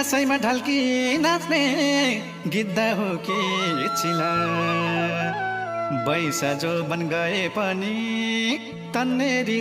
दसैँमा ढल्की नाच्ने गिद्ध हो कि चिला बैसा जो बन गए पनि तन्नेरी